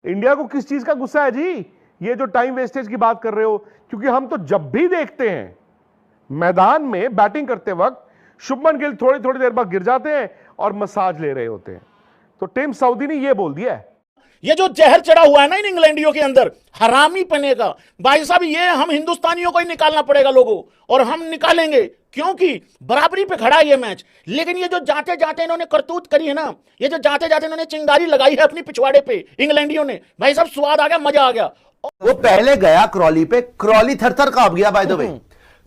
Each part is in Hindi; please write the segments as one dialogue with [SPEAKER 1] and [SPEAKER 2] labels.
[SPEAKER 1] इंडिया को किस चीज का गुस्सा है जी? ये जो टाइम वेस्टेज की बात कर रहे हो, क्योंकि हम तो जब भी देखते हैं मैदान में बैटिंग करते वक्त शुभमन गिल थोड़ी थोड़ी देर बाद गिर जाते हैं और मसाज ले रहे होते हैं। तो टिम साउदी ने ये बोल दिया है।
[SPEAKER 2] ये जो जहर चढ़ा हुआ है ना इन इंग्लैंडियों के अंदर हरामी पने का, भाई साहब ये हम हिंदुस्तानियों को ही निकालना पड़ेगा लोगों, और हम निकालेंगे क्योंकि बराबरी पे खड़ा है ये मैच। लेकिन ये जो जाते जाते इन्होंने करतूत करी है ना, ये जो जाते जाते इन्होंने चिंगारी लगाई है अपनी पिछवाड़े पे इंग्लैंडियों ने, भाई साहब स्वाद आ गया, मजा आ गया।
[SPEAKER 3] वो पहले गया क्रॉली पे, क्रॉली थर थर कांप गया बाय द वे।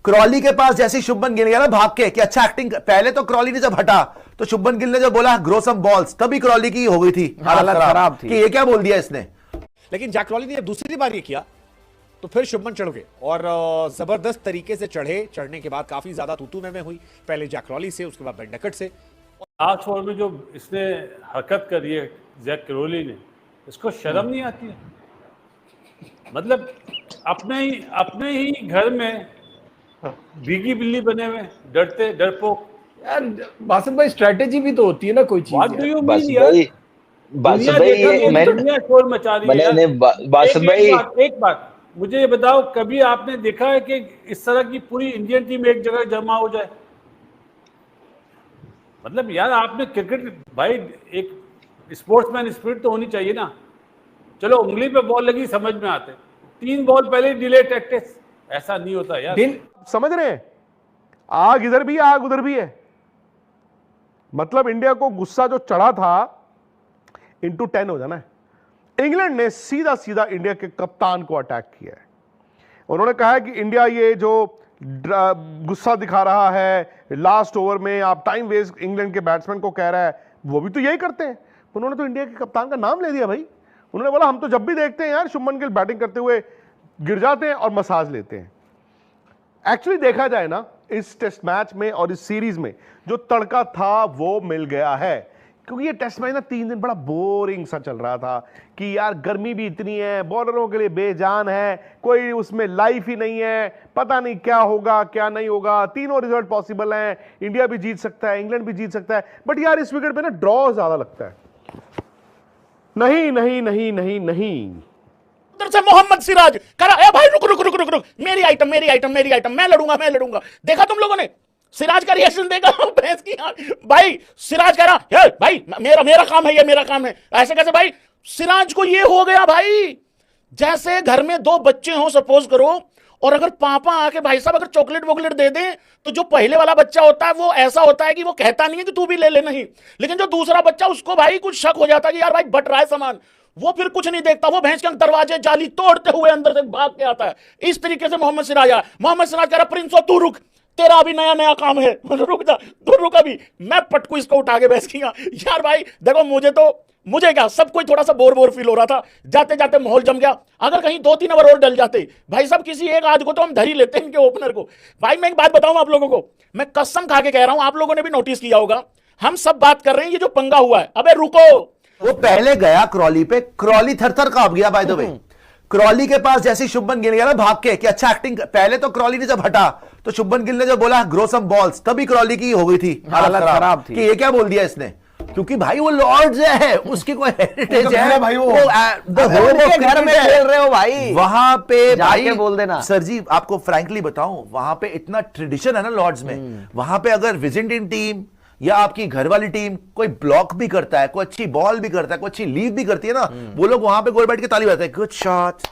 [SPEAKER 3] क्रॉली के पास जैसे ही शुभमन गिल गया ना भाग के कि अच्छा एक्टिंग, पहले तो क्रॉली ने जब हटा तो शुभमन गिल ने जो बोला ग्रो सम बॉल्स, तभी क्रॉली की हो गई थी हालत खराब थी कि ये क्या बोल दिया इसने।
[SPEAKER 4] लेकिन जैक क्रॉली ने जब दूसरी बार ये किया तो फिर शुभमन चढ़ गए और जबरदस्त तरीके से चढ़ने के बाद काफी ज्यादा तूतू में हुई, पहले जैक क्रॉली से, उसके बाद बेन डकट से।
[SPEAKER 5] लास्ट ओवर में जो इसने हरकत करी है जैक क्रॉली ने, इसको शर्म नहीं आती है? मतलब अपने ही घर में भीगी बिल्ली बने हुए, डरते डरपोक।
[SPEAKER 6] यार बासित भाई स्ट्रेटेजी भी तो होती है ना कोई चीज।
[SPEAKER 5] What do you mean यार?
[SPEAKER 7] बासित भाई
[SPEAKER 5] दुनिया शोर मचा रही है।
[SPEAKER 7] बासित भाई
[SPEAKER 5] एक बात मुझे ये बताओ, कभी आपने देखा है कि इस तरह की पूरी इंडियन टीम एक जगह जमा हो जाए? मतलब यार आपने क्रिकेट, भाई एक स्पोर्ट्समैन स्पिरिट तो होनी चाहिए ना। चलो उंगली पे बॉल लगी समझ में आते, 3 बॉल पहले डिले टैक्टिक्स, ऐसा नहीं होता यार।
[SPEAKER 1] समझ रहे हैं? आग इधर भी है, आग उधर भी है। मतलब इंडिया को गुस्सा जो चढ़ा था इंटू 10 हो जाना है। इंग्लैंड ने सीधा सीधा इंडिया के कप्तान को अटैक किया है। उन्होंने कहा है कि इंडिया ये जो गुस्सा दिखा रहा है लास्ट ओवर में, आप टाइम वेस्ट इंग्लैंड के बैट्समैन को कह रहा है, वो भी तो यही करते हैं। उन्होंने तो इंडिया के कप्तान का नाम ले दिया भाई। उन्होंने बोला हम तो जब भी देखते हैं यार शुभमन गिल बैटिंग करते हुए गिर जाते हैं और मसाज लेते हैं। एक्चुअली देखा जाए ना, इस टेस्ट मैच में और इस सीरीज में जो तड़का था वो मिल गया है। क्योंकि ये टेस्ट मैच ना 3 दिन बड़ा बोरिंग सा चल रहा था कि यार गर्मी भी इतनी है, बॉलरों के लिए बेजान है, कोई उसमें लाइफ ही नहीं है, पता नहीं क्या होगा क्या नहीं होगा। तीनों रिजल्ट पॉसिबल हैं, इंडिया भी जीत सकता है, इंग्लैंड भी जीत सकता है, बट यार इस विकेट पे ना ड्रॉ ज्यादा लगता है। नहीं नहीं नहीं नहीं नहीं,
[SPEAKER 2] से मोहम्मद सिराज करा, ए भाई रुक रुक रुक रुक रुक, मेरी आइटम मेरी आइटम मेरी आइटम, मैं लड़ूंगा। देखा तुम लोगों ने सिराज का रिएक्शन देखा? भैंस की भाई सिराज कह रहा भाई मेरा काम है, ये मेरा काम है, ऐसे कैसे भाई? सिराज को ये हो गया भाई जैसे घर में 2 बच्चे हो सपोज करो, और अगर पापा आके भाई साहब अगर चॉकलेट वॉकलेट दे दें तो जो पहले वाला बच्चा होता है वो ऐसा होता है कि वो कहता नहीं है कि तू भी ले ले, नहीं, लेकिन जो दूसरा बच्चा उसको भाई कुछ शक हो जाता है कि यार भाई बट रहा है सामान, वो फिर कुछ नहीं देखता, वो भैंस के दरवाजे जाली तोड़ते हुए अंदर से भाग के आता है। इस तरीके से मोहम्मद सिराज आया। मोहम्मद सिराज कह रहा प्रिंस तू रुक, तेरा अभी नया नया काम है, रुक जा तू रुक, अभी मैं पटकू इसको उठा के बहस किया। यार भाई देखो मुझे क्या, सब कोई थोड़ा सा बोर फील हो रहा था, जाते जाते माहौल जम गया। अगर कहीं 2-3 ओवर और डल जाते भाई साहब, किसी एक आध को तो हम धर ही लेते हैं, इनके ओपनर को। भाई मैं एक बात बताऊं आप लोगों को, मैं कसम खा के कह रहा हूं, आप लोगों ने भी नोटिस किया होगा, हम सब बात कर रहे हैं ये जो पंगा हुआ है, अबे रुको।
[SPEAKER 3] वो पहले गया क्रॉली पे, क्रॉली थर थर कांप गया बाय द वे। क्रॉली के पास जैसे ही शुभमन गिल गया ना भाग के कि अच्छा एक्टिंग, पहले तो क्रॉली ने जब हटा तो शुभमन गिल ने जो बोला ग्रो सम बॉल्स, तभी क्रॉली की हो गई थी हालत खराब थी कि ये क्या बोल दिया इसने। क्योंकि भाई वो लॉर्ड्स है, उसकी कोई हेरिटेज है भाई, वो घर में खेल रहे हो भाई, वहां पे भाई बोल देना। सर जी आपको फ्रैंकली बताऊं, वहां पे इतना ट्रेडिशन है ना लॉर्ड्स में, वहां पे अगर विजिटिंग टीम या आपकी घर वाली टीम कोई ब्लॉक भी करता है, कोई अच्छी बॉल भी करता है, कोई अच्छी लीव भी करती है ना, वो लोग वहां पे गोल बैठ के ताली बजाते हैं, good shot,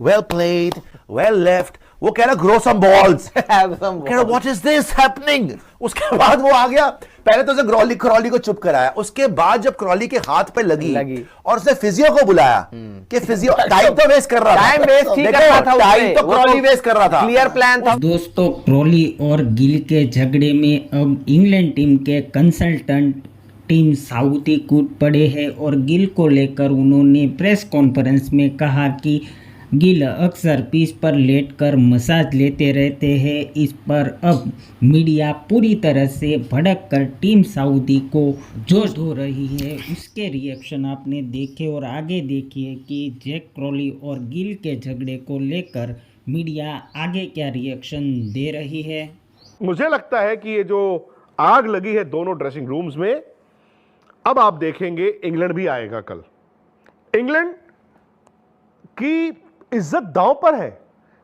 [SPEAKER 3] well played, well left. वो कह रहा grow some balls, what is this happening. उसके बाद वो आ गया, पहले तो उसे क्रॉली को चुप कराया, उसके बाद जब क्रॉली के हाथ पे लगी और उसने फिजियो को बुलाया कि फिजियो टाइम तो वेस्ट कर रहा था, टाइम तो क्रॉली वेस्ट कर रहा था, क्लियर प्लान था।
[SPEAKER 8] दोस्तों क्रॉली और गिल के झगड़े में अब इंग्लैंड टीम के कंसल्टेंट टीम साउदी कूद पड़े हैं और गिल को लेकर उन्होंने प्रेस कॉन्फ्रेंस में कहा कि गिल अक्सर पिच पर लेटकर मसाज लेते रहते हैं। इस पर अब मीडिया पूरी तरह से भड़क कर टीम सऊदी को जोश धो रही है। उसके रिएक्शन आपने देखे और आगे देखिए कि जैक क्रॉली और गिल के झगड़े को लेकर मीडिया आगे क्या रिएक्शन दे रही है।
[SPEAKER 1] मुझे लगता है कि ये जो आग लगी है दोनों ड्रेसिंग रूम्स में, अब आप देखेंगे इंग्लैंड भी आएगा कल। इंग्लैंड कि इज्जत दांव पर है।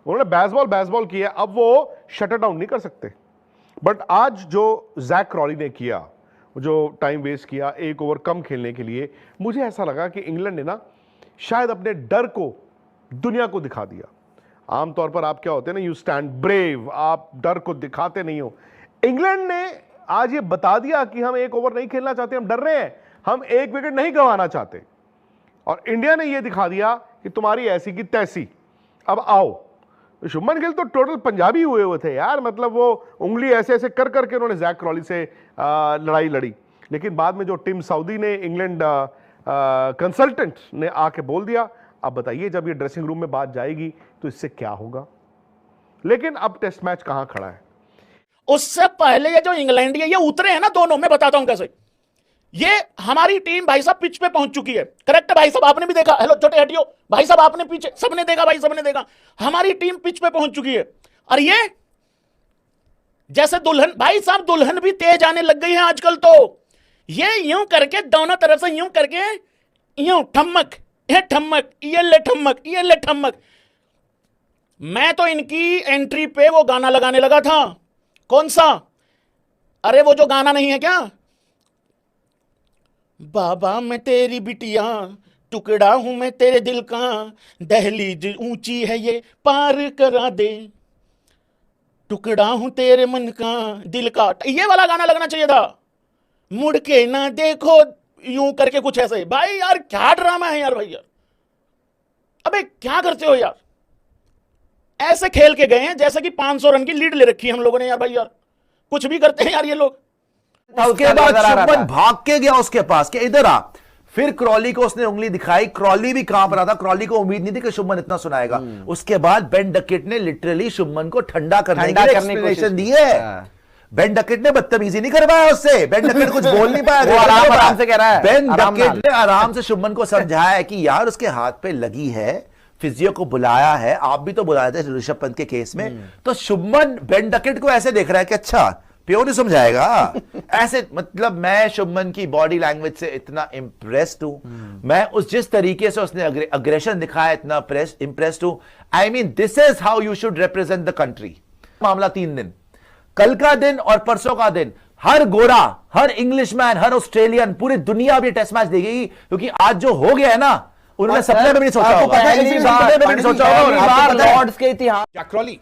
[SPEAKER 1] उन्होंने बेसबॉल किया, अब वो शट डाउन नहीं कर सकते। बट आज जो जैक क्रॉली ने किया, जो टाइम वेस्ट किया एक ओवर कम खेलने के लिए, मुझे ऐसा लगा कि इंग्लैंड ने ना शायद अपने डर को दुनिया को दिखा दिया। आमतौर पर आप क्या होते हैं ना, यू स्टैंड ब्रेव, आप डर को दिखाते नहीं हो। इंग्लैंड ने आज ये बता दिया कि हम एक ओवर नहीं खेलना चाहते, हम डर रहे हैं, हम एक विकेट नहीं गंवाना चाहते। और इंडिया ने यह दिखा दिया कि तुम्हारी ऐसी की तैसी, अब आओ। शुभमन गिल तो टोटल पंजाबी हुए थे यार, मतलब वो उंगली ऐसे ऐसे कर करके उन्होंने जैक क्रॉली से लड़ाई लड़ी। लेकिन बाद में जो टिम साउदी ने, इंग्लैंड कंसल्टेंट ने आके बोल दिया, अब बताइए जब ये ड्रेसिंग रूम में बात जाएगी तो इससे क्या होगा। लेकिन अब टेस्ट मैच कहां खड़ा है।
[SPEAKER 2] उससे पहले ये जो इंग्लैंड ये उतरे हैं ना दोनों, मैं बताता हूं कैसे। ये हमारी टीम भाई साहब पिच पे पहुंच चुकी है, करेक्ट भाई साहब, आपने भी देखा। हेलो छोटे हटियो भाई साहब, आपने पीछे, सबने देखा भाई, सबने देखा। हमारी टीम पिच पे पहुंच चुकी है। और ये जैसे दुल्हन, भाई साहब दुल्हन भी तेज आने लग गई है आजकल। तो ये यूं करके दोनों तरफ से यूं करके यूं ठमक, ये ठमक, ये ले ठमक, ये ले ठमक। मैं तो इनकी एंट्री पे वो गाना लगाने लगा था। कौन सा? अरे वो जो गाना नहीं है क्या, बाबा मैं तेरी बिटिया, टुकड़ा हूं मैं तेरे दिल का, दहलीज ऊंची है ये पार करा दे, टुकड़ा हूं तेरे मन का दिल का। ये वाला गाना लगना चाहिए था। मुड़ के ना देखो, यूं करके कुछ ऐसे। भाई यार क्या ड्रामा है यार, भाई यार अबे क्या करते हो यार। ऐसे खेल के गए हैं जैसे कि 500 रन की लीड ले रखी है हम लोगों ने यार। भाई यार कुछ भी करते हैं यार ये लोग।
[SPEAKER 3] उसके बाद शुभमन भाग के गया उसके पास कि इधर आ। फिर क्रॉली को उसने उंगली दिखाई, क्रॉली भी कांप रहा था। क्रॉली को उम्मीद नहीं थी कि शुभमन इतना सुनाएगा। उसके बाद बेन डकेट ने लिटरली शुभमन को ठंडा करने की एक्सप्लेनेशन दी है। बेन डकेट ने बदतमीजी नहीं करवाया उससे, बेन डकेट कुछ बोल नहीं पाया, वो आराम से कह रहा है। बेन डकेट ने आराम से शुभमन को समझाया कि यार उसके हाथ पे लगी है, फिजियो को बुलाया है, आप भी तो बुलाए थे ऋषभ पंत के केस में। तो शुभमन बेन डकेट को ऐसे देख रहा है कि अच्छा प्योर नहीं समझाएगा ऐसे। मतलब मैं शुभमन की बॉडी लैंग्वेज से इतना इंप्रेस्ड हूं, मैं उस जिस तरीके से उसने अग्रेशन दिखाया इतना इंप्रेस्ड हूं। I mean this is how you should represent the country. मामला 3 दिन, कल का दिन और परसों का दिन, हर गोरा, हर इंग्लिशमैन, हर ऑस्ट्रेलियन, पूरी दुनिया भी टेस्ट मैच देगी। क्योंकि आज जो हो गया है ना, उन्होंने सपने में भी नहीं सोचा होगा।
[SPEAKER 4] लॉर्ड्स के इतिहास जैक क्रॉली,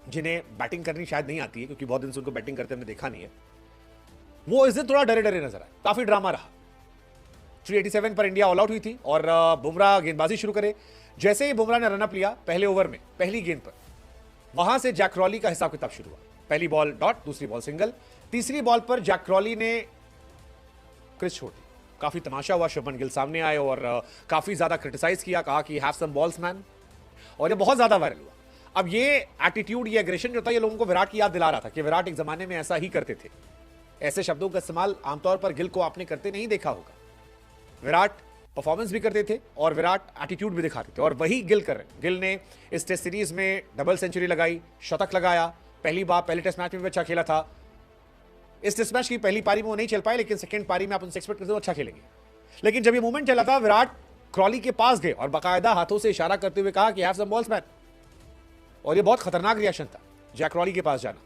[SPEAKER 4] जिन्हें बैटिंग करनी शायद नहीं आती है क्योंकि बहुत दिन से उनको बैटिंग करते हमने देखा नहीं है, वो इस दिन थोड़ा डरे डरे नजर आए। काफी ड्रामा रहा। 387 पर इंडिया ऑल आउट हुई थी और बुमराह गेंदबाजी शुरू करे। जैसे ही बुमराह ने रनअप लिया पहले ओवर में पहली गेंद पर, वहां से जैक क्रॉली का हिसाब किताब शुरू हुआ। पहली बॉल डॉट, दूसरी बॉल सिंगल, तीसरी बॉल पर जैक क्रॉली ने क्रिज छोड़ दी। काफी तमाशा हुआ। शुभमन गिल सामने आए और काफी ज्यादा क्रिटिसाइज किया, कहा कि हैव सम बॉल्स मैन, और ये बहुत ज्यादा वायरल हुआ। अब ये एटीट्यूड, ये एग्रेशन जो था, ये लोगों को विराट की याद दिला रहा था कि विराट एक जमाने में ऐसा ही करते थे। ऐसे शब्दों का इस्तेमाल आमतौर पर गिल को आपने करते नहीं देखा होगा। विराट परफॉर्मेंस भी करते थे और विराट एटीट्यूड भी दिखाते थे, और वही गिल कर रहे हैं। गिल ने इस टेस्ट सीरीज में डबल सेंचुरी लगाई, शतक लगाया। पहली बार पहले टेस्ट मैच में भी अच्छा खेला था। इस टेस्ट मैच की पहली पारी में वो नहीं चल पाए, लेकिन सेकंड पारी में आप उनसे एक्सपेक्ट करते हो अच्छा खेलेंगे। लेकिन जब ये मूवमेंट चला था, विराट क्रॉली के पास गए और बाकायदा हाथों से इशारा करते हुए कहा कि हैव सम बॉल्स मैन, और ये बहुत खतरनाक रिएक्शन था जैक क्रॉली के पास जाना।